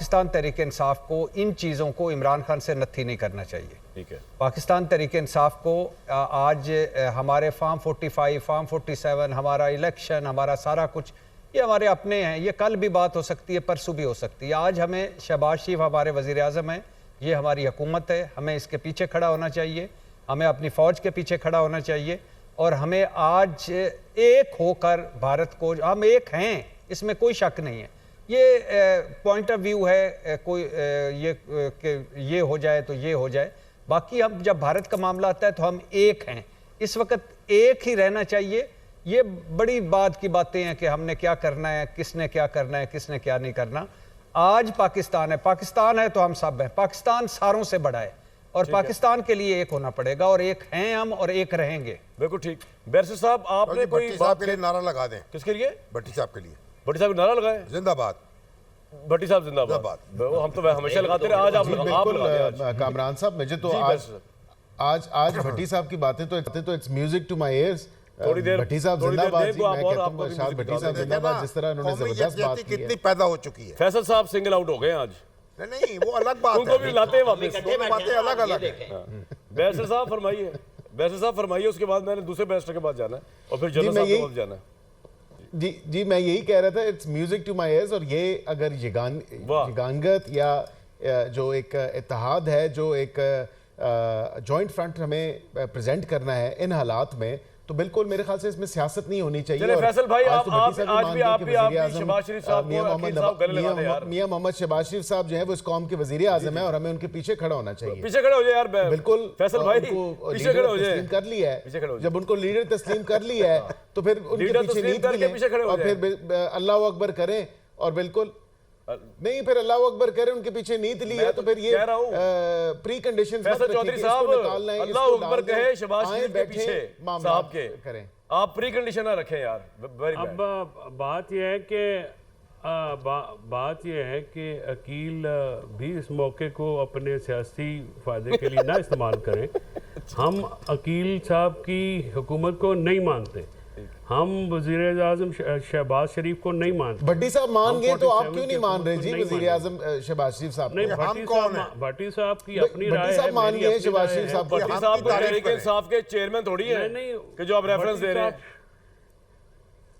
पाकिस्तान तहरीक इंसाफ को इन चीज़ों को इमरान खान से नत्थी नहीं करना चाहिए। ठीक है, पाकिस्तान तहरीक इंसाफ को आज हमारे फार्म 45, फार्म 47, हमारा इलेक्शन, हमारा सारा कुछ ये हमारे अपने हैं। ये कल भी बात हो सकती है, परसों भी हो सकती है। आज हमें शहबाज शरीफ हमारे वज़ीर आज़म हैं, ये हमारी हुकूमत है, हमें इसके पीछे खड़ा होना चाहिए, हमें अपनी फ़ौज के पीछे खड़ा होना चाहिए और हमें आज एक होकर भारत को, हम एक हैं, इसमें कोई शक नहीं है। ये पॉइंट ऑफ व्यू है, कोई ये हो जाए तो ये हो जाए, बाकी हम जब भारत का मामला आता है तो हम एक हैं, इस वक्त एक ही रहना चाहिए। ये बड़ी बात की बातें हैं कि हमने क्या करना है, किसने क्या करना है, किसने क्या नहीं करना। आज पाकिस्तान है तो हम सब हैं। पाकिस्तान सारों से बड़ा है और पाकिस्तान के लिए एक होना पड़ेगा और एक हैं हम और एक रहेंगे। बिल्कुल ठीक। बैरिस्टर साहब, आपने कोई भट्टी साहब के लिए नारा लगा दें। किसके लिए? भट्टी साहब के लिए। भट्टी साहब नारा लगाए, जिंदाबाद भट्टी साहब जिंदाबाद। हम तो हमेशा लगाते रहे, आज आप कामरान साहब, मुझे तो आज भट्टी साहब की बातें तो it's music to my ears. थोड़ी देर भट्टी साहब जिंदाबाद जी, मैं कहता हूं शायद भट्टी साहब देखिए जिंदाबाद, ना, जिस तरह उन्होंने कौमी जबरदस्त बात यकजहती की कितनी है। पैदा हो चुकी है। फैसल साहब सिंगल आउट हो गए आज। नहीं, वो अलग बात उनको भी है, लाते हैं वापस। दोनों बातें अलग अलग है। बैरिस्टर साहब फरमाइए, बैरिस्टर साहब फरमाइए, उसके बाद मैंने दूसरे बैरिस्टर के पास जाना है और फिर जनरल साहब के पास जाना है। जी मैं यही कह रहा था, it's music to my ears. और ये अगर यगानगत या जो एक इत्तेहाद है, जो एक जॉइंट फ्रंट हमें प्रेजेंट करना है इन हालात में, तो बिल्कुल मेरे ख्याल से इसमें सियासत नहीं होनी चाहिए। चले फैसल भाई, आज तो आज भी शहबाज शरीफ साहब मियां मोहम्मद शहबाज शरीफ साहब जो है वो इस कौम के वजीर आजम है और हमें उनके पीछे खड़ा होना चाहिए। पीछे खड़े हो जाए यार, बिल्कुल फैसल भाई, पीछे खड़े हो जाए। कर लिया है, जब उनको लीडर तस्लीम कर लिया है तो फिर उनके पीछे नींद मिले और फिर अल्लाह अकबर करें और बिल्कुल नहीं, फिर अल्लाह अकबर करे, उनके पीछे नीत ली है तो फिर ये प्री कंडीशन चौधरी साहब अल्लाह अकबर कहे शहबाज शरीफ के पीछे साहब के करें, आप प्री कंडीशन ना रखें यार। अब बात यह है कि अकील भी इस मौके को अपने सियासी फायदे के लिए ना इस्तेमाल करें। हम अकील साहब की हुकूमत को नहीं मानते, हम वज़ीर आज़म शहबाज शरीफ को नहीं मानते। भट्टी साहब मान गए तो आप क्यों नहीं मान रहे जी वज़ीर आज़म शहबाज शरीफ साहब? नहीं, भट्टी साहब की अपनी राय है। साहब मान गए शहबाज शरीफ साहब। भट्टी साहब तहरीक इंसाफ के चेयरमैन थोड़ी है कि जो आप रेफरेंस दे रहे हैं।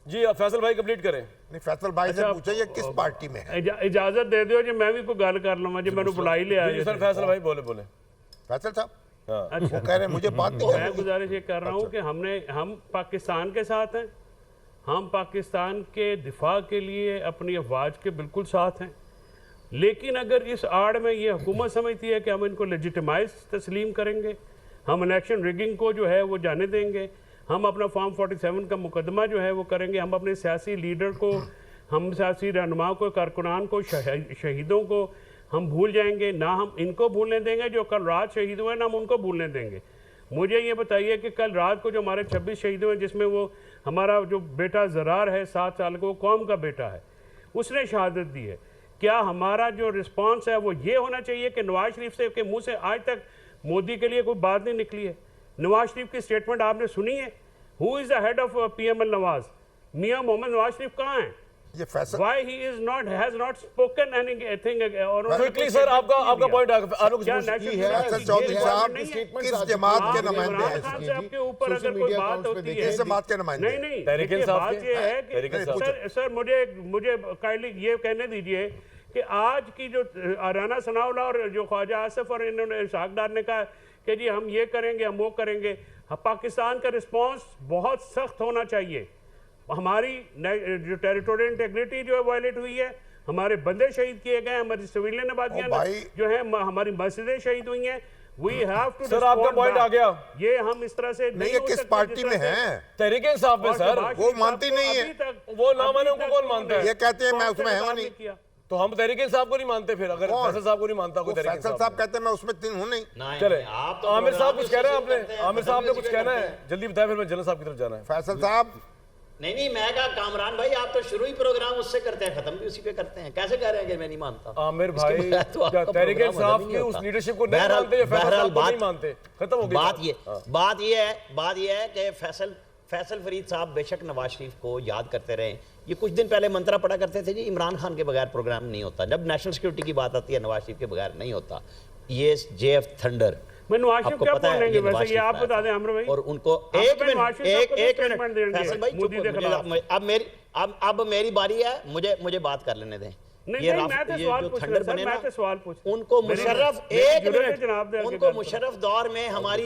जी फैसल भाई कंप्लीट करें। नहीं, फैसल भाई से पूछा ये किस पार्टी में है। इजाजत दे दो जी, मैं भी कोई गल कर लूँगा जी, मैंने बुलाई लिया है। सर फैसल भाई बोले। फैसल साहब अच्छा, कह रहे हैं मुझे बात नहीं मैं गुजारिश ये कर रहा हूँ कि हम पाकिस्तान के साथ हैं, हम पाकिस्तान के दिफा के लिए अपनी अफवाज के बिल्कुल साथ हैं। लेकिन अगर इस आड़ में ये हुकूमत समझती है कि हम इनको लेजिटिमाइज तस्लीम करेंगे, हम इलेक्शन रिगिंग को जो है वो जाने देंगे, हम अपना फॉर्म 47 का मुकदमा जो है वो करेंगे, हम अपने सियासी लीडर को, हम सियासी रहनुमा को, कारकुनान को, शहीदों को हम भूल जाएंगे, ना हम इनको भूलने देंगे जो कल रात शहीद हुए, ना हम उनको भूलने देंगे। मुझे ये बताइए कि कल रात को जो हमारे 26 शहीद हुए, जिसमें वो हमारा जो बेटा ज़रार है 7 साल का, वो कौम का बेटा है, उसने शहादत दी है। क्या हमारा जो रिस्पांस है वो ये होना चाहिए कि नवाज शरीफ से के मुंह से आज तक मोदी के लिए कोई बात नहीं निकली है? नवाज शरीफ की स्टेटमेंट आपने सुनी है? Who is the head of PML Nawaz? मियाँ मोहम्मद नवाज शरीफ कहाँ हैं? ये Faisal Why he has not spoken anything और क्विकली सर आपका पॉइंट फैसल चौधरी साहब किस जमात के नुमाइंदे हैं? आपके ऊपर अगर कोई बात होती है, किस जमात के नुमाइंदे? नहीं तहरीक इंसाफ बात ये है कि सर मुझे काइंडली ये कहने दीजिए कि आज की जो राना सनाउल्लाह और जो ख्वाजा आसिफ और इन्होंने इसाक ने कहा कि जी हम ये करेंगे, हम वो करेंगे, पाकिस्तान का रिस्पॉन्स बहुत सख्त होना चाहिए। हमारी जो टेरिटोरियल इंटीग्रिटी जो है वायलेट हुई है, हमारे बंदे शहीद किए गए, हमारी सिविलियन आबादियां जो है, हमारी मस्जिदें शहीद हुई हैं। वी हैव टू सर आपका पॉइंट आ गया। ये हम इस तरह से नहीं, ये किस पार्टी में है? तहरीक इंसाफ में सर। वो मानती नहीं है, वो ना माने उनको कौन मानता है? ये कहते हैं मैं उसमें है नहीं, तो हम तहरीक इंसाफ को नहीं मानते। फिर अगर फैसल साहब को नहीं मानता कोई, फैसल साहब कहते हैं मैं उसमें हूं नहीं। चले आमिर साहब कुछ कह रहे हैं आपने, आमिर साहब ने कुछ कहना है, जल्दी बताएं, फिर मैं जनरल साहब की तरफ जाना है। फैसल साहब नहीं मैं कहा कामरान भाई आप तो शुरू ही प्रोग्राम उससे करते हैं, खत्म भी उसी पे करते हैं, कैसे कह रहे हैं कि मैं नहीं मानता? आमिर भाई तहरीक इंसाफ की उस लीडरशिप को नहीं मानते, फैसल साहब को नहीं मानते, खत्म हो गई बात। ये है कि फैसल फरीद साहब बेशक नवाज शरीफ को याद करते रहे, ये कुछ दिन पहले मंत्रा पढ़ा करते थे जी, इमरान खान के बगैर प्रोग्राम नहीं होता। जब नेशनल सिक्योरिटी की बात आती है नवाज शरीफ के बगैर नहीं होता। ये JF थंडर मैं नवाज शरीफ क्या बोलेंगे वैसे, ये आप बता दें आमिर भाई। और उनको एक मिनट फैसल भाई, अब मेरी बारी है, मुझे बात कर लेने दें। उनको मुशर्रफ उनको मुशर्रफ दौर में हमारी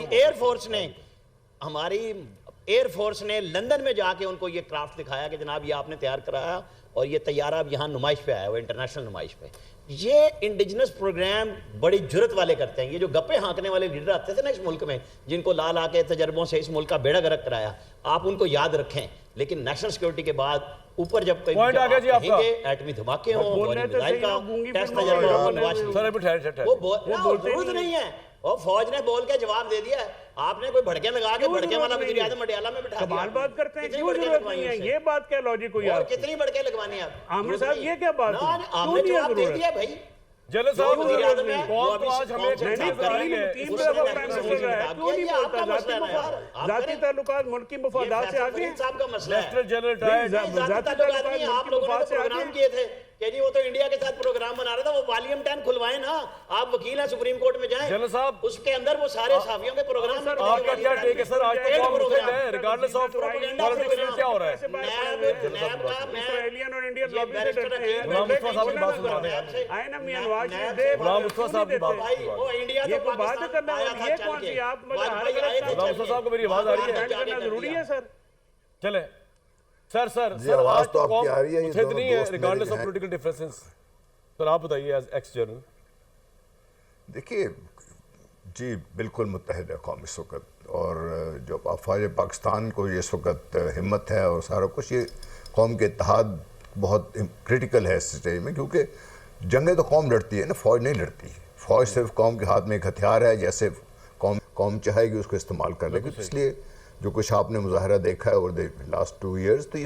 एयरफोर्स ने लंदन में जाके उनको ये क्राफ्ट दिखाया कि जनाब ये आपने तैयार कराया और ये तैयारा अब यहाँ नुमाइश पे आया हुआ, इंटरनेशनल नुमाइश पे। ये इंडिजिनस प्रोग्राम बड़ी जुर्रत वाले करते हैं। ये जो गप्पे हाँकने वाले लीडर आते थे ना इस मुल्क में, जिनको ला ला के तजर्बों से इस मुल्क का बेड़ा गर्क कराया, आप उनको याद रखें। लेकिन नेशनल सिक्योरिटी के बाद ऊपर जब कोई एटमी धमाके हों, जरूरत नहीं है। और फौज ने बोल के जवाब दे दिया है, आपने कोई भड़के लगा के भड़के वाला वज़ीर आज़म मटियाला में बिठा दिया। बात करते हैं, क्यों जरूरत नहीं है? ये बात क्या लॉजिक हुई? और कितनी भड़के लगवानी है आप? आमिर साहब ये क्या बात है? आपने जवाब दे दिया भाई। जनरल साहब तीन दफा प्राइम मिनिस्टर रहा है, क्यों नहीं बोलता? जाती ताल्लुकात मुल्क की मफादात से आगे साहब का मसला है। जनरल जाती ताल्लुकात नहीं, आप लोगों ने प्रोग्राम किए थे कि जी वो तो इंडिया के साथ प्रोग्राम बना रहा था, वो वॉल्यूम 10 खुलवाएं ना। आप वकील हैं, सुप्रीम कोर्ट में जाएं, जनरल साहब उसके अंदर वो सारे साफियों के प्रोग्राम। आपका क्या टेक है सर? आज तक कौन मुतहद है रिगार्डलेस ऑफ पॉलिटिक्स में क्या हो रहा है? इसराइलियन और इंडियन लॉबी से डरते हैं। गुलाम मुस्तफा साहब की बात सुना दें। आए ना मियां नवाज शरीफ दे, गुलाम मुस्तफा साहब की बात भाई वो इंडिया ये तो कोई बात करना है, ये कौन सी आप गुलाम मुस्तफा साहब को मेरी आवाज आ रही है? करना जरूरी है सर। चले सर आवाज तो आपकी आ रही है, ये मुतहद नहीं है दोस्त मेरे रिगार्डलेस ऑफ हैं। Political differences. सर आप बताइए एज एक्स जर्नल। देखिए जी, बिल्कुल मुत्तहद है कौम इस वक्त, और जो अफवाज पाकिस्तान को इस वक्त हिम्मत है और सारा कुछ, ये कौम के इत्तेहाद बहुत क्रिटिकल है इस स्टेज में, क्योंकि जंगें तो कौम लड़ती है ना, फौज नहीं लड़ती। फौज सिर्फ कौम के हाथ में एक हथियार है, जैसे कौम चाहेगी उसको इस्तेमाल कर लेगी। इसलिए जो कुछ आपने मुजाहरा देखा है और लास्ट 2 इयर्स, तो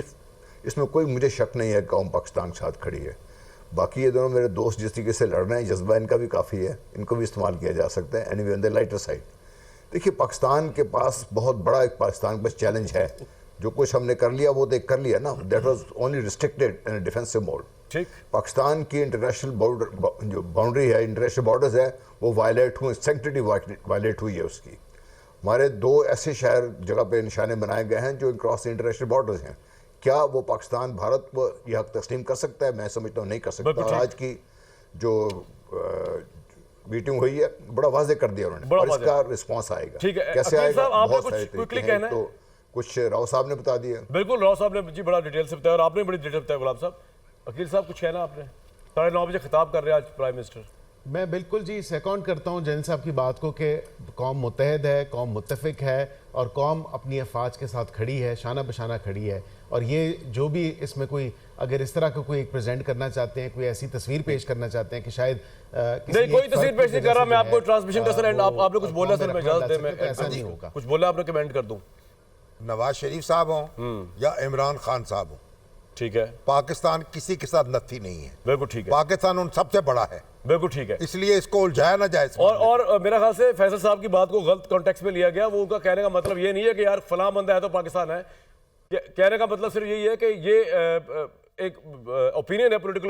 इसमें कोई मुझे शक नहीं है कौम पाकिस्तान के साथ खड़ी है। बाकी ये दोनों मेरे दोस्त जिस तरीके से लड़ रहे हैं, जज्बा इनका भी काफ़ी है, इनको भी इस्तेमाल किया जा सकता है। Anyway on the lighter side, देखिए पाकिस्तान के पास बहुत बड़ा एक पाकिस्तान के पास चैलेंज है। जो कुछ हमने कर लिया वो तो एक कर लिया ना, that was only restricted in defensive mode. ठीक, पाकिस्तान की इंटरनेशनल बॉर्डर जो बाउंड्री है, इंटरनेशनल बॉर्डर्स है, वो वायलेट हुए, सेंक्टिटी वायलेट हुई है उसकी। हमारे 2 ऐसे शहर जगह पे निशाने बनाए गए हैं जो क्रॉस इंटरनेशनल बॉर्डर्स हैं। क्या वो पाकिस्तान भारत को यह हक तस्लीम कर सकता है? मैं समझता हूँ नहीं कर सकता। और आज की जो मीटिंग हुई है, बड़ा वाज़ेह कर दिया उन्होंने, और इसका रिस्पॉन्स आएगा। ठीक है, कैसे आएगा? बहुत सारे क्विकली तरीके कहना हैं, तो कुछ राव साहब ने बता दिया। बिल्कुल, राव साहब ने जी बड़ा डिटेल से बताया और आपने बड़ी डिटेल बताया। गुलाम साहब, अकील साहब कुछ कहना आपने? 9:30 बजे खिताब कर रहे हैं आज प्राइम मिनिस्टर। मैं बिल्कुल जी सेकंड करता हूं जनरल साहब की बात को कि कौम मुत्तहद है, कौम मुत्तफिक है और कौम अपनी अफवाज के साथ खड़ी है, शाना बशाना खड़ी है। और ये जो भी इसमें कोई अगर इस तरह का कोई एक प्रेजेंट करना चाहते हैं, कोई ऐसी तस्वीर पेश करना चाहते हैं कि शायद नहीं, कोई तस्वीर पेश नहीं कर रहा मैं, आपको ट्रांसमिशन का सर आपने कुछ बोला सर, मैं इजाजत दें, मैं ऐसा नहीं होगा। कुछ बोला आपने कमेंट कर दूं। नवाज शरीफ साहब हों या इमरान खान साहब हों, ठीक है, पाकिस्तान किसी के साथ नथी नहीं है। बिल्कुल ठीक है, पाकिस्तान उन सबसे बड़ा है, बिल्कुल ठीक है। इसलिए इसको उलझाया ना जाए। और मेरा ख्याल से फैसल साहब की बात को गलत कॉन्टेक्स्ट में लिया गया। वो उनका कहने का मतलब ये नहीं है कि यार फलां बंदा है तो पाकिस्तान है। कहने का मतलब सिर्फ यही है कि ये एक ओपिनियन है, पॉलिटिकल